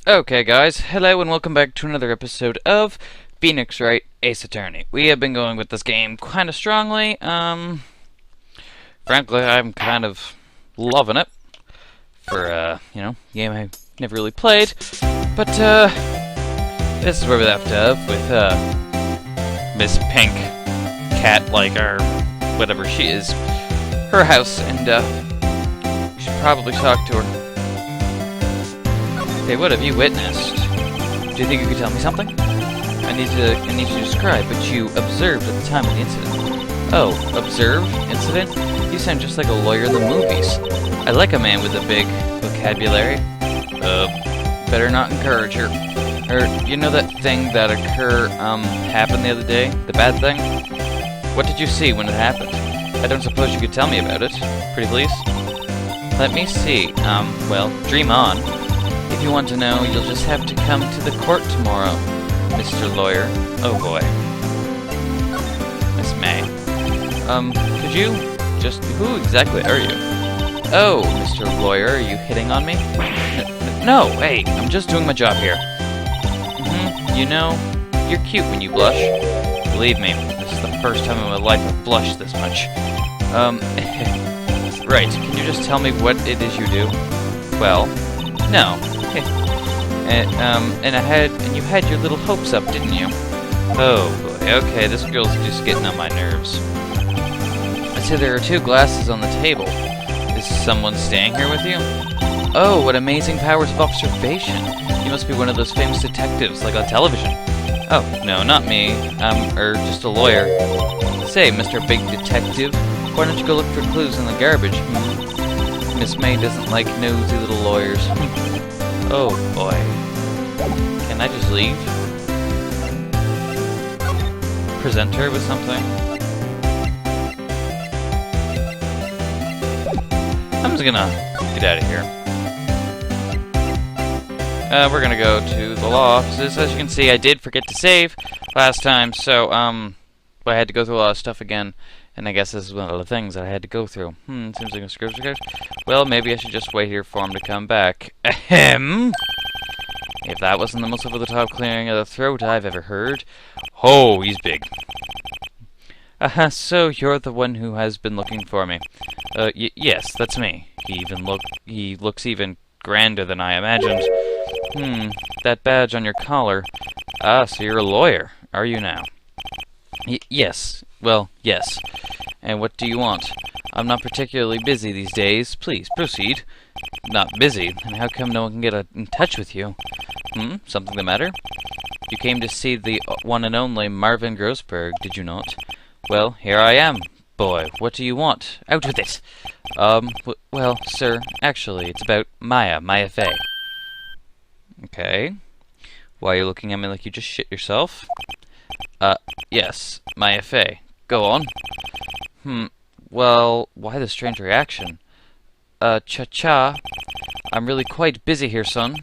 Okay guys, hello and welcome back to another episode of Phoenix Wright, Ace Attorney. We have been going with this game kind of strongly. Frankly, I'm kind of loving it for, game I never really played. But, this is where we left off with, Miss Pink Cat, or whatever she is, her house, and, we should probably talk to her. Okay, what have you witnessed? Do you think you could tell me something? I need to describe what you observed at the time of the incident. Oh, observe? Incident? You sound just like a lawyer in the movies. I like a man with a big vocabulary. Better not encourage her. Or, you know that thing that happened the other day? The bad thing? What did you see when it happened? I don't suppose you could tell me about it. Pretty please? Let me see. Well, dream on. If you want to know, you'll just have to come to the court tomorrow, Mr. Lawyer. Oh boy. Miss May. Could you who exactly are you? Oh, Mr. Lawyer, are you hitting on me? No, hey, I'm just doing my job here. You know, you're cute when you blush. Believe me, this is the first time in my life I've blushed this much. Right, can you just tell me what it is you do? Well, no. And you had your little hopes up, didn't you? Oh boy, okay, this girl's just getting on my nerves. I see there are 2 glasses on the table. Is someone staying here with you? Oh, what amazing powers of observation. You must be one of those famous detectives, like on television. Oh, no, not me. Just a lawyer. Say, Mr. Big Detective, why don't you go look for clues in the garbage? Miss May doesn't like nosy little lawyers. Oh boy. Can I just leave? Present her with something? I'm just gonna get out of here. We're gonna go to the law offices. As you can see, I did forget to save last time, so, I had to go through a lot of stuff again. And I guess this is one of the things that I had to go through. Seems like a script record. Well, maybe I should just wait here for him to come back. Ahem! If that wasn't the most over-the-top clearing of the throat I've ever heard. Oh, he's big. So you're the one who has been looking for me. Yes, that's me. He looks even grander than I imagined. That badge on your collar. Ah, so you're a lawyer, are you now? Yes. Well, yes. And what do you want? I'm not particularly busy these days. Please, proceed. Not busy? And how come no one can get in touch with you? Something the matter? You came to see the one and only Marvin Grossberg, did you not? Well, here I am. Boy, what do you want? Out with it! Well, sir, actually, it's about Maya Fey. Okay. Why are you looking at me like you just shit yourself? Yes, Maya Fey. Go on. Well, why the strange reaction? Cha-cha. I'm really quite busy here, son.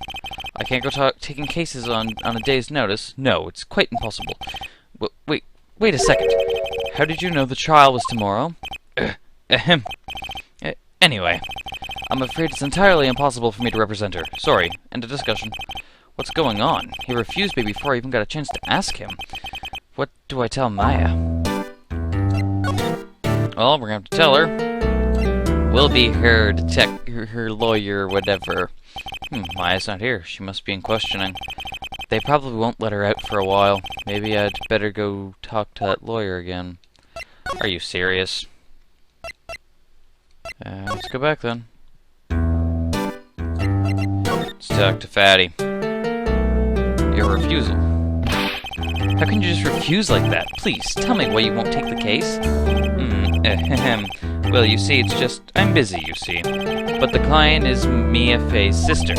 I can't go taking cases on a day's notice. No, it's quite impossible. Wait a second. How did you know the trial was tomorrow? Ahem. Anyway, I'm afraid it's entirely impossible for me to represent her. Sorry, end of discussion. What's going on? He refused me before I even got a chance to ask him. What do I tell Maya? Well, we're gonna have to tell her. We'll be her her lawyer, whatever. Maya's not here. She must be in questioning. They probably won't let her out for a while. Maybe I'd better go talk to that lawyer again. Are you serious? Let's go back then. Let's talk to Fatty. Your refusal. How can you just refuse like that? Please, tell me why you won't take the case. Well, you see, it's just, I'm busy, you see. But the client is Mia Fey's sister.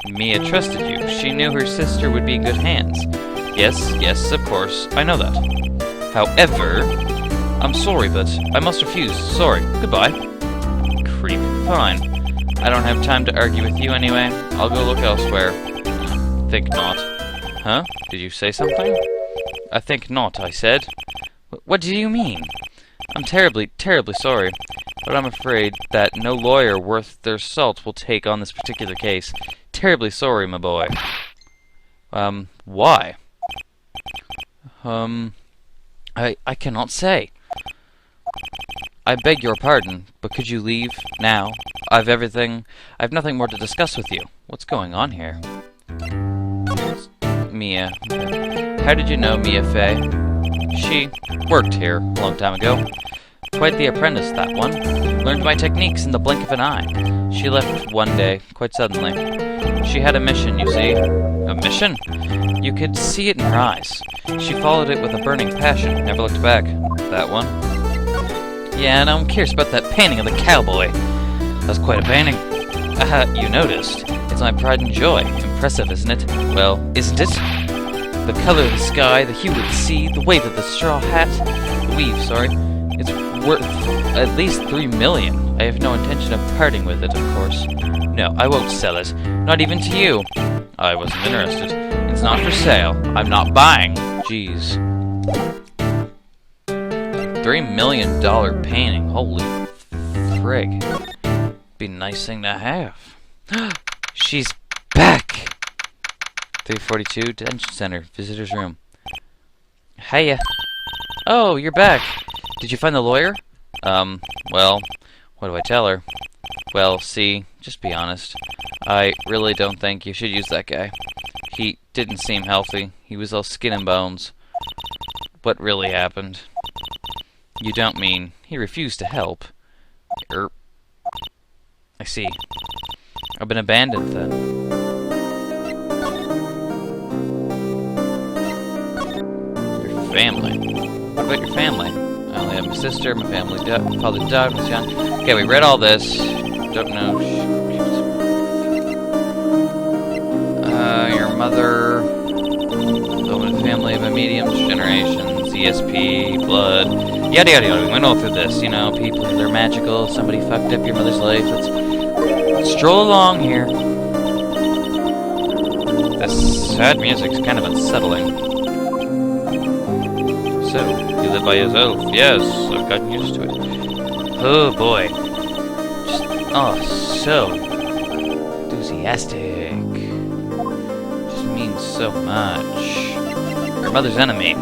Mia trusted you. She knew her sister would be in good hands. Yes, of course, I know that. However, I'm sorry, but I must refuse. Sorry, goodbye. Creep. Fine. I don't have time to argue with you anyway. I'll go look elsewhere. Think not. Huh? Did you say something? I think not, I said. What do you mean? I'm terribly, terribly sorry. but I'm afraid that no lawyer worth their salt will take on this particular case. Terribly sorry, my boy. Why? I cannot say. I beg your pardon, but could you leave now? I've nothing more to discuss with you. What's going on here? Mia. How did you know Mia Fey? She worked here a long time ago. Quite the apprentice, that one. Learned my techniques in the blink of an eye. She left one day, quite suddenly. She had a mission, you see. A mission? You could see it in her eyes. She followed it with a burning passion, never looked back. That one? Yeah, and I'm curious about that painting of the cowboy. That's quite a painting. You noticed. It's my pride and joy. Impressive, isn't it? Well, isn't it? The color of the sky, the hue of the sea, the weight of the straw hat. Weave, sorry. It's worth at least $3 million. I have no intention of parting with it, of course. No, I won't sell it. Not even to you. I wasn't interested. It's not for sale. I'm not buying. Jeez. $3 million painting. Holy frig. Be a nice thing to have. She's back! 342 Detention Center. Visitor's room. Hiya. Oh, you're back. Did you find the lawyer? Well, what do I tell her? Well, see, just be honest. I really don't think you should use that guy. He didn't seem healthy. He was all skin and bones. What really happened? You don't mean he refused to help? I see. I've been abandoned then. Your family? What about your family? I only have my sister, my father died when I was young. Okay, we read all this. Don't know. Your mother, the family of a medium's generations, ESP, blood, yada yada yada. We went all through this. You know, people, they're magical. Somebody fucked up your mother's life. Let's stroll along here. This sad music's kind of unsettling. So, you live by yourself? Yes, I've gotten used to it. Oh boy. So enthusiastic. Just means so much. Your mother's enemy.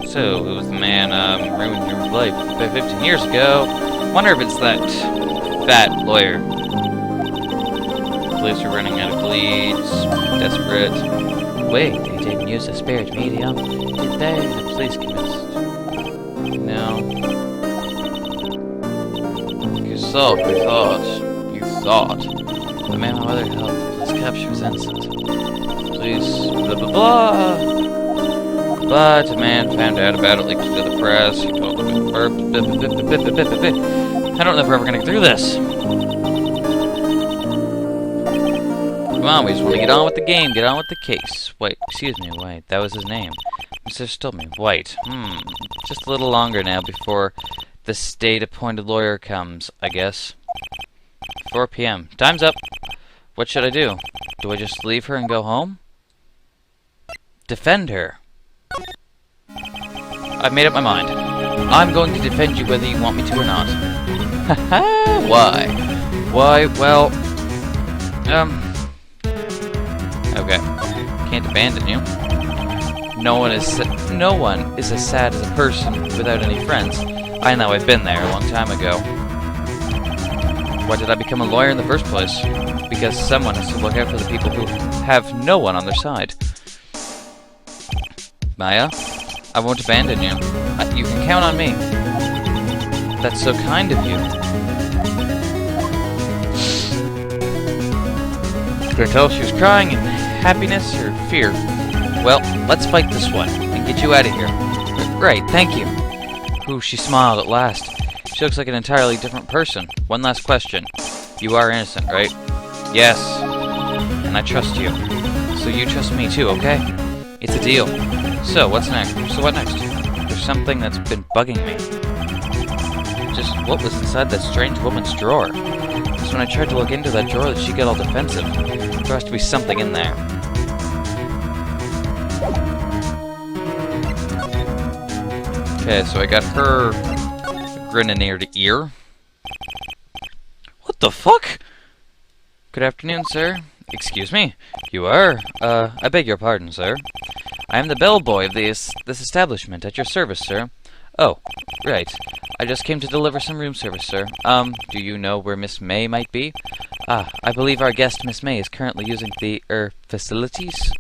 So, who was the man ruined your life 15 years ago? Wonder if it's that fat lawyer. Police are running out of leads. Desperate. Wait, they didn't use a spirit medium, did they? The police convinced. No. You thought. The man my mother held, the police capture was innocent. Police, blah blah blah. But a man found out about it, leaked to the press. He told them I don't know if we're ever gonna get through this. Come on, we just want to get on with the game, get on with the case. Wait, excuse me, White, that was his name. Mr. told me, White. Just a little longer now before the state-appointed lawyer comes, I guess. 4 p.m. Time's up. What should I do? Do I just leave her and go home? Defend her. I've made up my mind. I'm going to defend you whether you want me to or not. Haha, why? Why, well, okay. Can't abandon you. No one is as sad as a person without any friends. I know, I've been there a long time ago. Why did I become a lawyer in the first place? Because someone has to look out for the people who have no one on their side. Maya, I won't abandon you. You can count on me. That's so kind of you. Could I tell if she was crying in happiness or fear? Well, let's fight this one and get you out of here. Right, thank you. Ooh, she smiled at last. She looks like an entirely different person. One last question. You are innocent, right? Yes. And I trust you. So you trust me too, okay? It's a deal. So, what's next? So what next? There's something that's been bugging me. Just what was inside that strange woman's drawer? Because when I tried to look into that drawer, she got all defensive. There has to be something in there. Okay, so I got her grin in ear to ear. What the fuck? Good afternoon, sir. Excuse me? You are? I beg your pardon, sir. I am the bellboy of this establishment at your service, sir. Oh, right. I just came to deliver some room service, sir. Do you know where Miss May might be? Ah, I believe our guest, Miss May, is currently using the, facilities?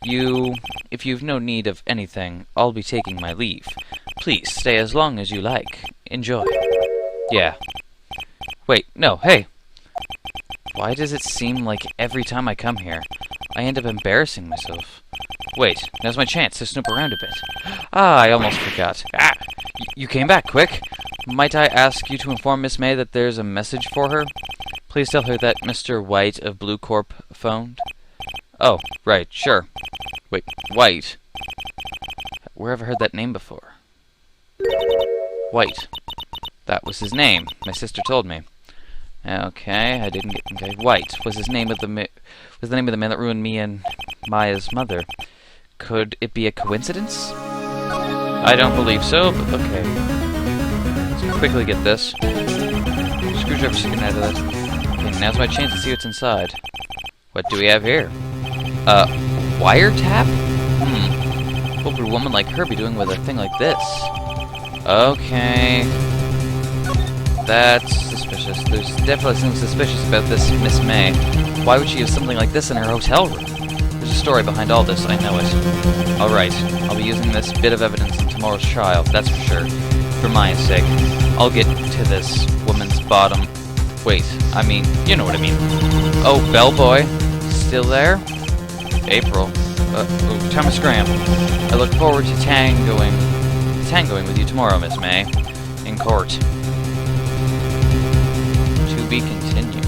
If you've no need of anything, I'll be taking my leave. Please, stay as long as you like. Enjoy. Yeah. Wait, no, hey! Why does it seem like every time I come here, I end up embarrassing myself? Wait, now's my chance to snoop around a bit. Ah, I almost forgot. Ah! You came back, quick! Might I ask you to inform Miss May that there's a message for her? Please tell her that Mr. White of Blue Corp phoned. Oh, right, sure. Wait, White? Where have I heard that name before? White. That was his name. My sister told me. Okay, I didn't get... Okay, White was his name of the name of the man that ruined me and Maya's mother. Could it be a coincidence? I don't believe so, but okay. Let's quickly get this. Screwdriver sticking out of that. Okay, now's my chance to see what's inside. What do we have here? Wiretap? What would a woman like her be doing with a thing like this? Okay. That's suspicious. There's definitely something suspicious about this Miss May. Why would she have something like this in her hotel room? There's a story behind all this, I know it. Alright, I'll be using this bit of evidence in tomorrow's trial, that's for sure. For Maya's sake. I'll get to this woman's bottom. Wait, I mean, you know what I mean. Oh, bellboy. Still there? April. Time to scram. I look forward to tangoing with you tomorrow, Miss May. In court. To be continued.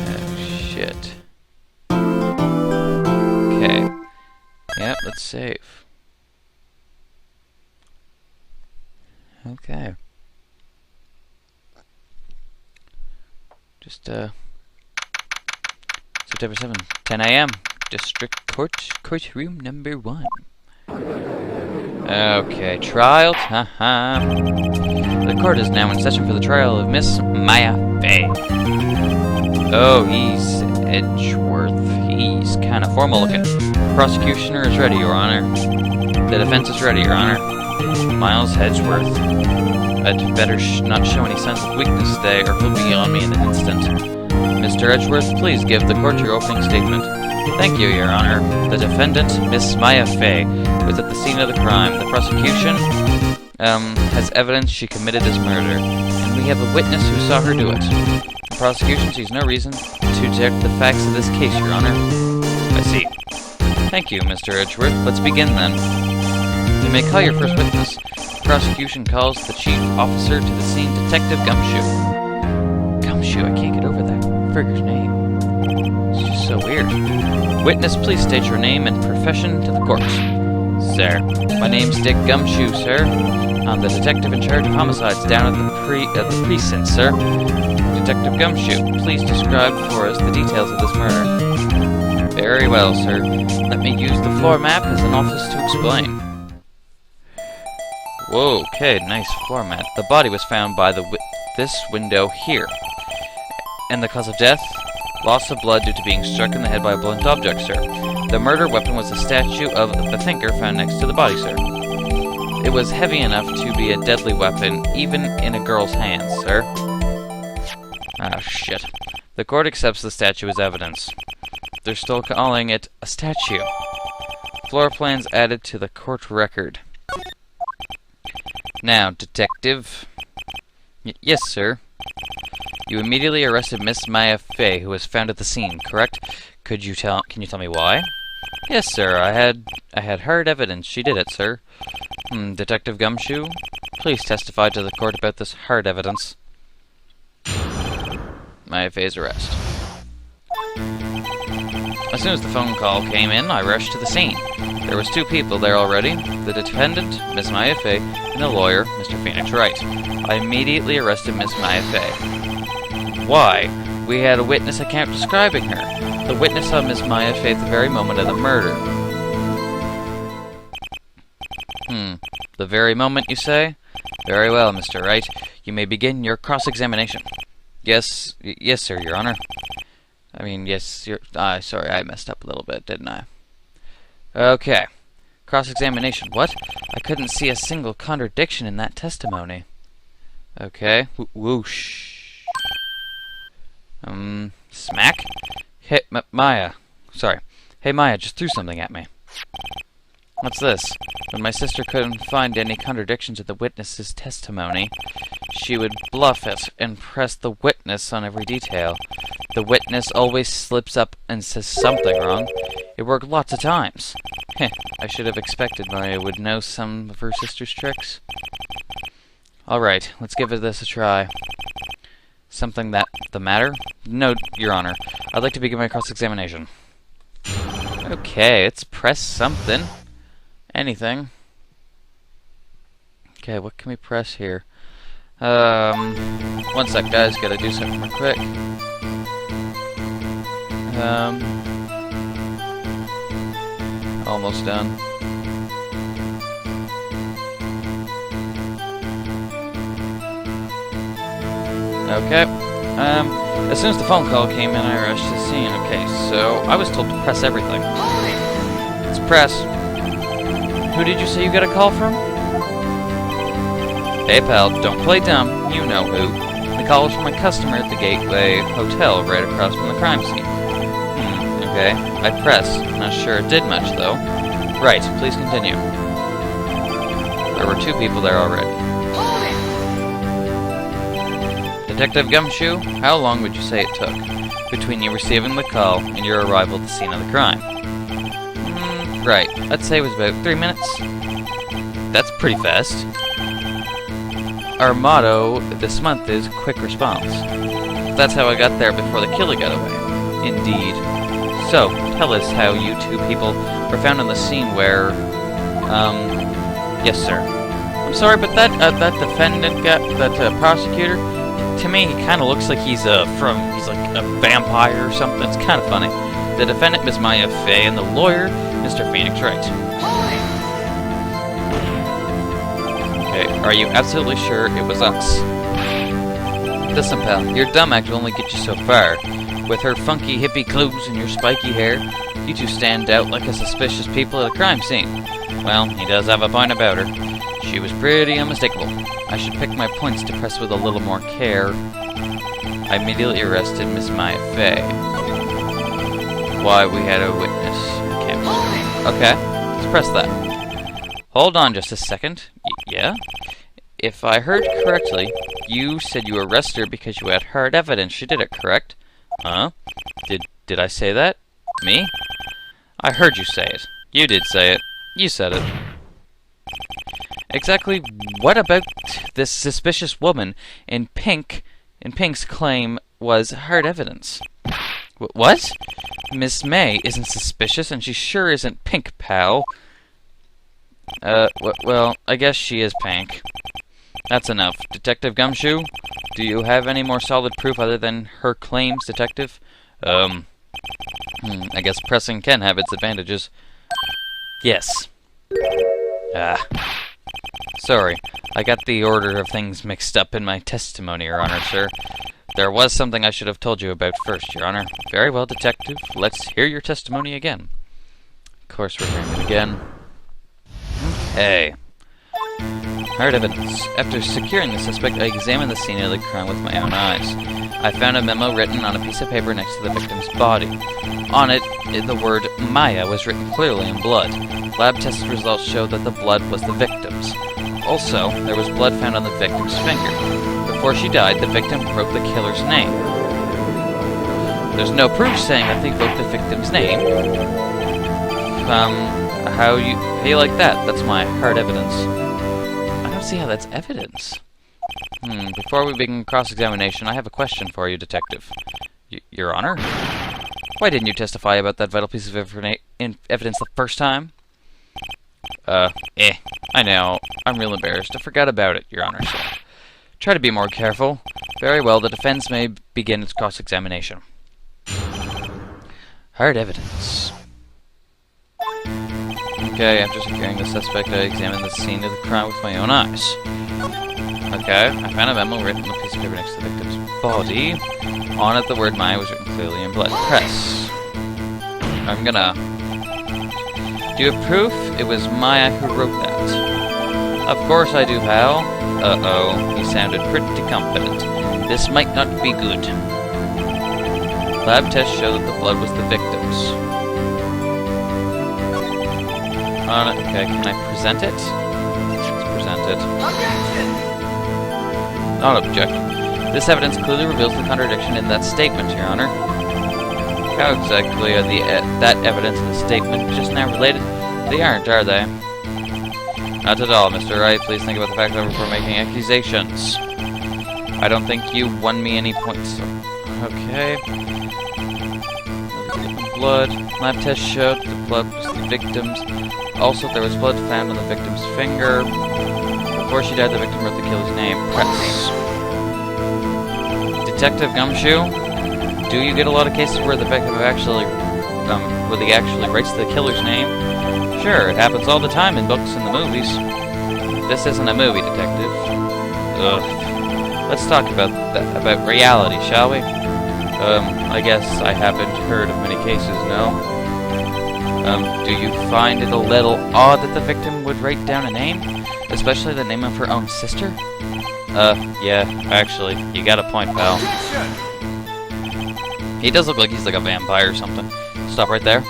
Oh, shit. Okay. Yep, let's save. Okay. Just, September 7th, 10 a.m. District Courtroom number 1. Okay, trial time. The court is now in session for the trial of Miss Maya Fey. Oh, he's Edgeworth. He's kind of formal looking. Prosecutioner is ready, Your Honor. The defense is ready, Your Honor. Miles Edgeworth. I'd better not show any signs of weakness today, or he'll be on me in an instant. Mr. Edgeworth, please give the court your opening statement. Thank you, Your Honor. The defendant, Miss Maya Fey, was at the scene of the crime. The prosecution has evidence she committed this murder, and we have a witness who saw her do it. The prosecution sees no reason to reject the facts of this case, Your Honor. I see. Thank you, Mr. Edgeworth. Let's begin, then. You may call your first witness. The prosecution calls the chief officer to the scene, Detective Gumshoe. Gumshoe, I can't get over that frigger's name. It's just so weird. Witness, please state your name and profession to the court. Sir, my name's Dick Gumshoe, sir. I'm the detective in charge of homicides down at the precinct, sir. Detective Gumshoe, please describe for us the details of this murder. Very well, sir. Let me use the floor map as an office to explain. Whoa, okay, nice floor mat. The body was found by this window here. And the cause of death? Loss of blood due to being struck in the head by a blunt object, sir. The murder weapon was a statue of the thinker found next to the body, sir. It was heavy enough to be a deadly weapon, even in a girl's hands, sir. Ah, shit. The court accepts the statue as evidence. They're still calling it a statue. Floor plans added to the court record. Now, detective. Yes, sir. You immediately arrested Miss Maya Fey, who was found at the scene, correct? Can you tell me why? Yes, sir. I had hard evidence she did it, sir. Detective Gumshoe, please testify to the court about this hard evidence. Maya Fey's arrest. As soon as the phone call came in, I rushed to the scene. There was 2 people there already, the defendant, Miss Maya Fey, and the lawyer, Mr. Phoenix Wright. I immediately arrested Miss Maya Fey. Why? We had a witness account describing her. The witness saw Miss Maya Fey at the very moment of the murder. The very moment, you say? Very well, Mr. Wright. You may begin your cross-examination. Yes, yes, sir, Your Honor. I mean, yes, sorry, I messed up a little bit, didn't I? Okay. Cross-examination. What? I couldn't see a single contradiction in that testimony. Okay. Whoosh. Smack? Hey, Maya. Sorry. Hey, Maya just threw something at me. What's this? When my sister couldn't find any contradictions in the witness's testimony, she would bluff it and press the witness on every detail. The witness always slips up and says something wrong. It worked lots of times. Heh, I should have expected Maya would know some of her sister's tricks. Alright, let's give this a try. Something the matter? No, Your Honor. I'd like to begin my cross-examination. Okay, let's press something. Anything. Okay, what can we press here? One sec, guys. Gotta do something real quick. Almost done. Okay. As soon as the phone call came in, I rushed to the scene. Okay, so I was told to press everything. Let's press. Who did you say you got a call from? Hey pal, don't play dumb. You know who. The call was from a customer at the Gateway Hotel right across from the crime scene. Okay. I pressed. Not sure it did much, though. Right, please continue. There were 2 people there already. Detective Gumshoe, how long would you say it took between you receiving the call and your arrival at the scene of the crime? Right, I'd say it was about 3 minutes. That's pretty fast. Our motto this month is quick response. That's how I got there before the killer got away. Indeed. So, tell us how you 2 people were found on the scene where, yes sir. I'm sorry, but that defendant that prosecutor, to me, he kind of looks like he's like a vampire or something. It's kind of funny. The defendant, Ms. Maya Fey, and the lawyer, Mr. Phoenix Wright. Okay, are you absolutely sure it was us? Listen, pal, your dumb act will only get you so far. With her funky hippie clothes and your spiky hair, you 2 stand out like a suspicious people at a crime scene. Well, he does have a point about her. She was pretty unmistakable. I should pick my points to press with a little more care. I immediately arrested Miss Maya Fey. Why, we had a witness. Okay, let's press that. Hold on just a second. Yeah? If I heard correctly, you said you arrested her because you had hard evidence she did it, correct? Huh? Did I say that? Me? I heard you say it. You did say it. You said it. Exactly what about this suspicious woman in pink, Pink's claim was hard evidence? What? Miss May isn't suspicious, and she sure isn't Pink, pal. Well, I guess she is Pink. That's enough. Detective Gumshoe, do you have any more solid proof other than her claims, Detective? I guess pressing can have its advantages. Yes. Sorry, I got the order of things mixed up in my testimony, Your Honor, sir. There was something I should have told you about first, Your Honor. Very well, Detective. Let's hear your testimony again. Of course, we're hearing it again. Okay. Hard evidence. After securing the suspect, I examined the scene of the crime with my own eyes. I found a memo written on a piece of paper next to the victim's body. On it, the word Maya was written clearly in blood. Lab test results showed that the blood was the victim's. Also, there was blood found on the victim's finger. Before she died, the victim wrote the killer's name. There's no proof saying that they wrote the victim's name. How you like that? That's my hard evidence. I don't see how that's evidence. Before we begin cross-examination, I have a question for you, Detective. Your Honor? Why didn't you testify about that vital piece of evidence the first time? I know. I'm real embarrassed. I forgot about it, Your Honor, sir. Try to be more careful. Very well, the defense may begin its cross-examination. Hard evidence. Okay, after securing the suspect, I examined the scene of the crime with my own eyes. Okay, I found a memo written on a piece of paper next to the victim's body. On it, the word Maya was written clearly in blood. Press. I'm gonna... Do you have proof? It was Maya who wrote that. Of course I do, pal. Uh-oh, he sounded pretty confident. This might not be good. Lab tests show that the blood was the victim's. Okay, can I present it? Let's present it. Not object. This evidence clearly reveals the contradiction in that statement, Your Honor. How exactly are that evidence and the statement just now related? They aren't, are they? Not at all, Mr. Wright. Please think about the fact that we're making accusations. I don't think you won me any points. Okay. Blood. Lab test showed the blood was the victim's. Also, there was blood found on the victim's finger. Before she died, the victim wrote the killer's name. Press. Detective Gumshoe, do you get a lot of cases where the victim actually, writes the killer's name? Sure, it happens all the time in books and the movies. This isn't a movie, detective. Ugh. Let's talk about reality, shall we? I guess I haven't heard of many cases, no? Do you find it a little odd that the victim would write down a name? Especially the name of her own sister? Yeah, actually, you got a point, pal. He does look like he's like a vampire or something. Stop right there.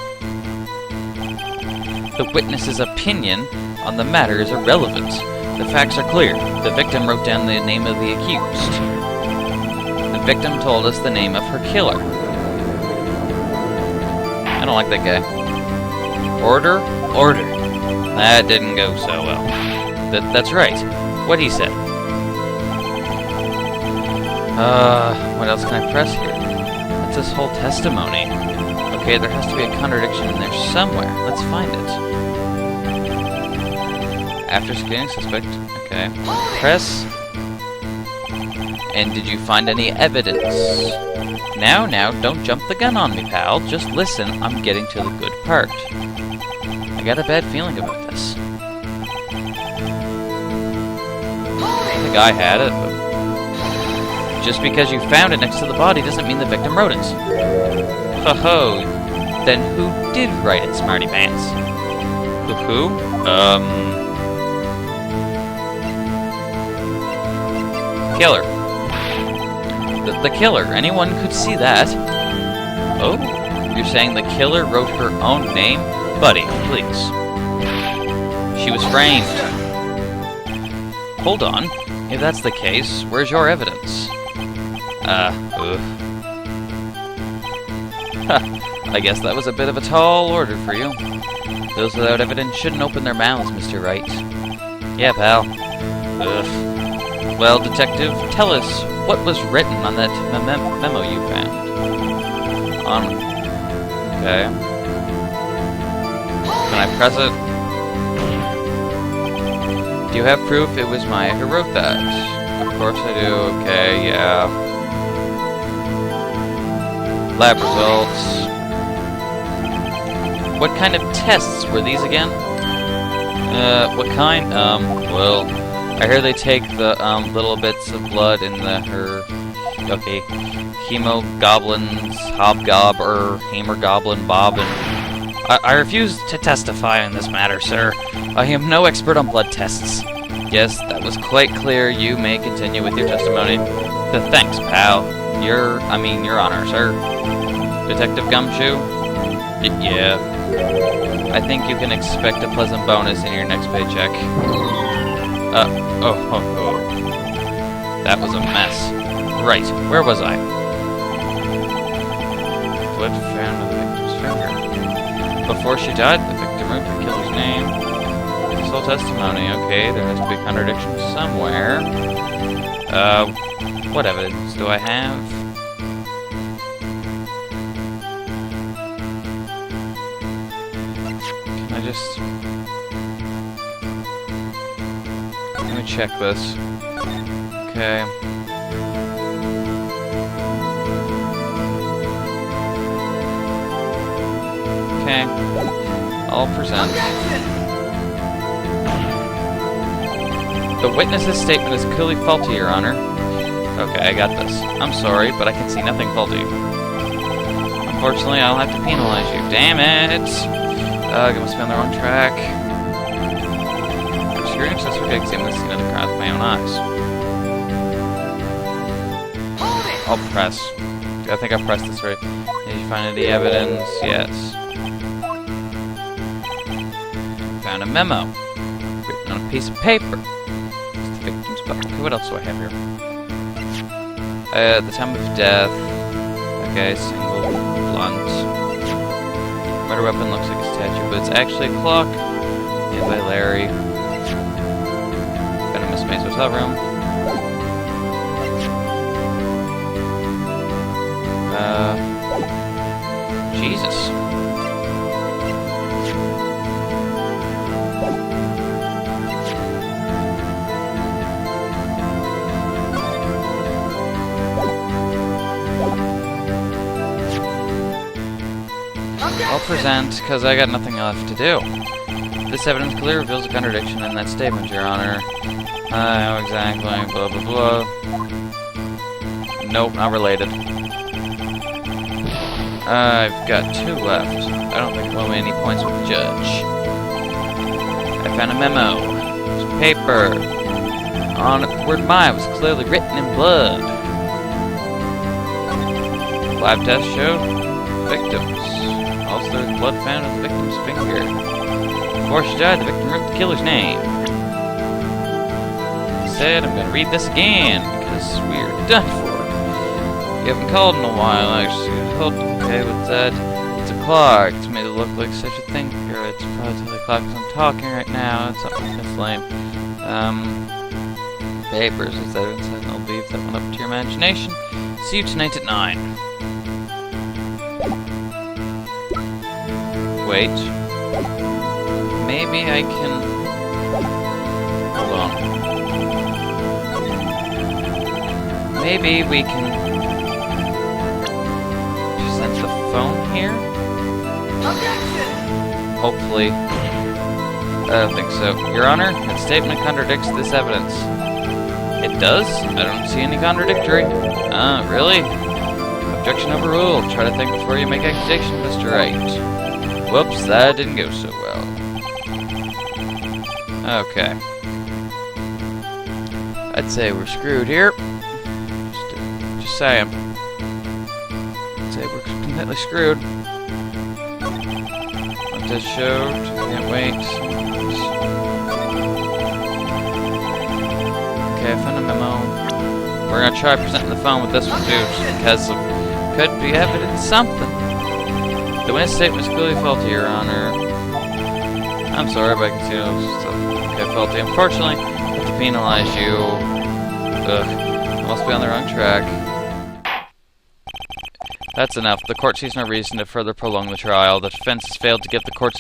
The witness's opinion on the matter is irrelevant. The facts are clear. The victim wrote down the name of the accused. The victim told us the name of her killer. I don't like that guy. Order? Order. That didn't go so well. That's right. What he said. What else can I press here? That's his whole testimony. Okay, there has to be a contradiction in there somewhere. Let's find it. After scanning suspect. Okay. Press. And did you find any evidence? Now, don't jump the gun on me, pal. Just listen, I'm getting to the good part. I got a bad feeling about this. I think I had it, but... Just because you found it next to the body doesn't mean the victim wrote it. Ho-ho. Then who did write it, smarty pants? Who? Killer. The killer. Anyone could see that. Oh? You're saying the killer wrote her own name? Buddy, please. She was framed. Hold on. If that's the case, where's your evidence? I guess that was a bit of a tall order for you. Those without evidence shouldn't open their mouths, Mr. Wright. Yeah, pal. Well, detective, tell us, what was written on that memo you found? Okay. Can I press it? Do you have proof it was Maya who wrote that? Of course I do. Okay, yeah. Lab results. What kind of tests were these again? What kind? Well, I hear they take the, little bits of blood in okay, hemoglobins, hemoglobin bob, and... I refuse to testify in this matter, sir. I am no expert on blood tests. Yes, that was quite clear. You may continue with your testimony. Thanks, pal. Your Honor, sir. Detective Gumshoe? Yeah. I think you can expect a pleasant bonus in your next paycheck. That was a mess. Right, where was I? Blood found on the victim's finger. Before she died, the victim wrote the killer's name. Sole testimony. Okay, there has to be a contradiction somewhere. What evidence do I have? Can I just... Let me check this. Okay. Okay. I'll present. The witness's statement is clearly faulty, Your Honor. Okay, I got this. I'm sorry, but I can see nothing faulty. Unfortunately, I'll have to penalize you. Damn it! I must be on the wrong track. I'm sure you're just okay examining the scene of the crime with my own eyes. I'll press. I think I pressed this right. Did you find any evidence? Yes. Found a memo. Written on a piece of paper. It's the victim's book. Okay, what else do I have here? The time of death. Okay, single blunt. Murder weapon looks like a statue, but it's actually a clock. Made by Larry. Found a Miss May's hotel room. Jesus. I'll present, because I got nothing left to do. This evidence clearly reveals a contradiction in that statement, Your Honor. How exactly, blah blah blah. Nope, not related. I've got 2 left. I don't think we'll win any points with the judge. I found a memo. Some paper. On it, the word "my" was clearly written in blood. Lab test showed victims. Also, there was blood found on the victim's finger. Before she died, the victim wrote the killer's name. He said, I'm going to read this again, because we're done for. You haven't called in a while, actually. Okay with that. It's a clock. It's made to look like such a thing. It's probably the clock because I'm talking right now. It's something that's lame. Papers. Is that inside? I'll leave that one up to your imagination. See you tonight at 9. Wait. Maybe I can... Hold on. Maybe we can... present the phone here? Hopefully. I don't think so. Your Honor, that statement contradicts this evidence. It does? I don't see any contradictory. Really? Objection overruled. Try to think before you make accusation, Mr. Wright. Whoops, that didn't go so well. Okay. I'd say we're screwed here. Just saying. I'd say we're completely screwed. What this showed. Can't wait. Okay, I found a memo. We're gonna try presenting the phone with this one too, because it could be evidence something. The witness statement was clearly faulty, Your Honor. I'm sorry, but I can see it was okay, faulty. Unfortunately, I have to penalize you. Ugh. I must be on the wrong track. That's enough. The court sees no reason to further prolong the trial. The defense has failed to give the court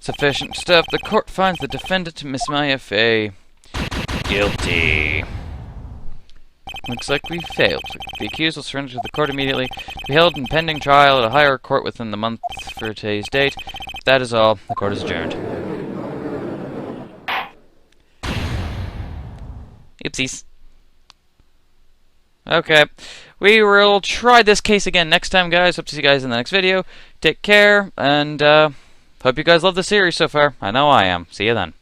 sufficient stuff. The court finds the defendant, Miss Maya Fey, guilty. Looks like we failed. The accused will surrender to the court immediately to be held in pending trial at a higher court within the month for today's date. That is all. The court is adjourned. Oopsies. Okay. We will try this case again next time, guys. Hope to see you guys in the next video. Take care, and hope you guys love the series so far. I know I am. See you then.